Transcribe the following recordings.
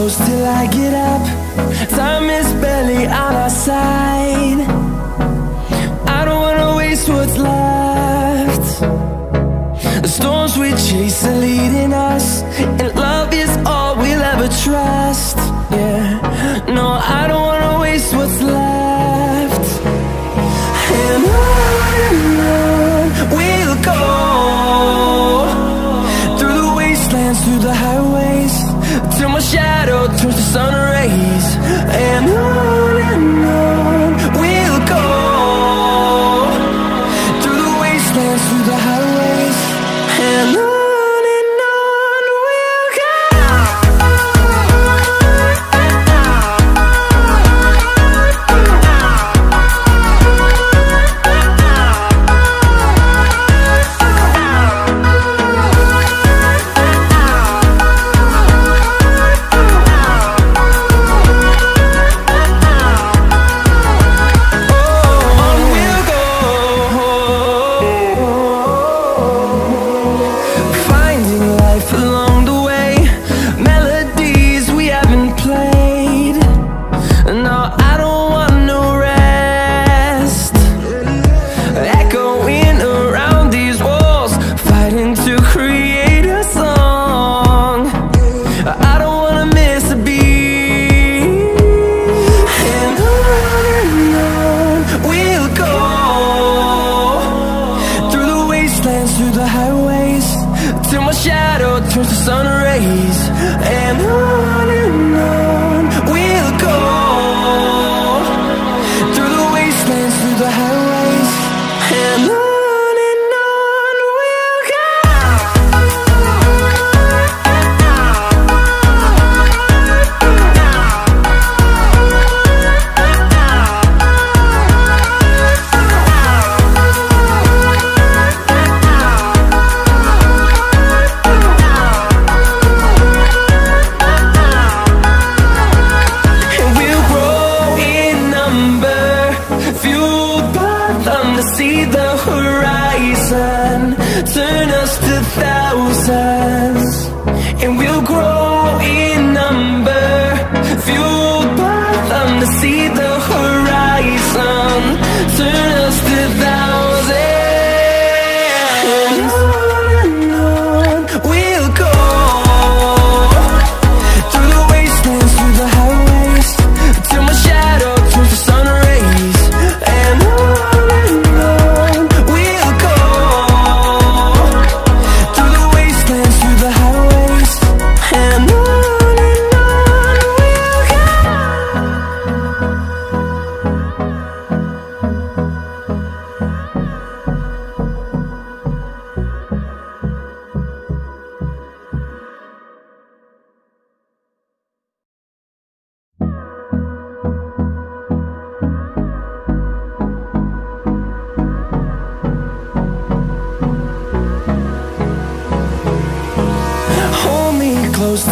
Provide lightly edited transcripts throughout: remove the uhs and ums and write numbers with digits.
close till I get up. Time is barely on our side. I don't wanna waste what's left. The storms we chase are leading us, and love is all we'll ever trust. Yeah, no, I don't wanna waste what's left. And on we'll go, through the wastelands, through the highways, till my shadow turns to sun rays. And on we'll go, through the wastelands, through the highways, and on.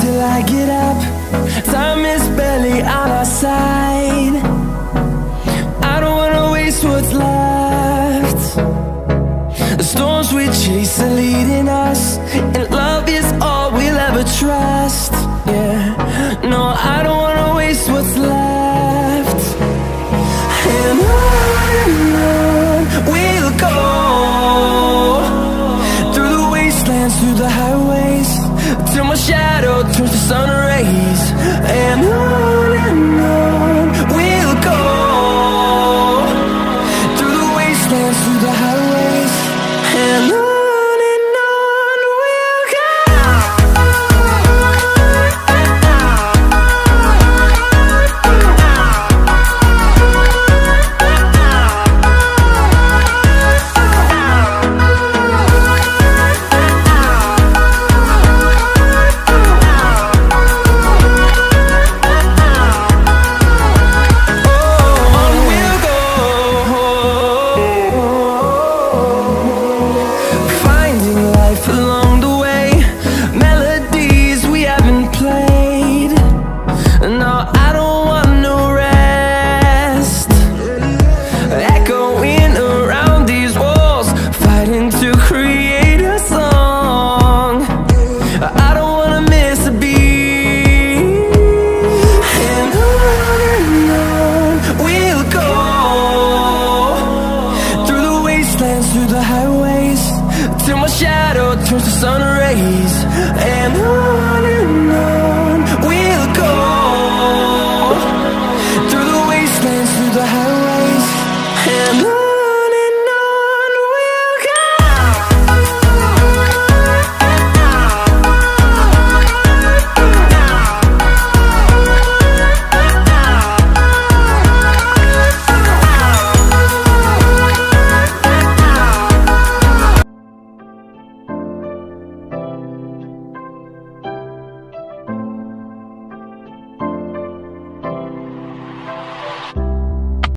Till I get up, time is barely on our side. I don't wanna waste what's left. The storms we chase are leading us, and love is all we'll ever trust. Yeah, no, I don't wanna waste what's left. And on we'll go, through the wastelands, through the highways, till my shadow turns to sun rays. And on we'll go, through the wastelands, through the highways, and on. and on.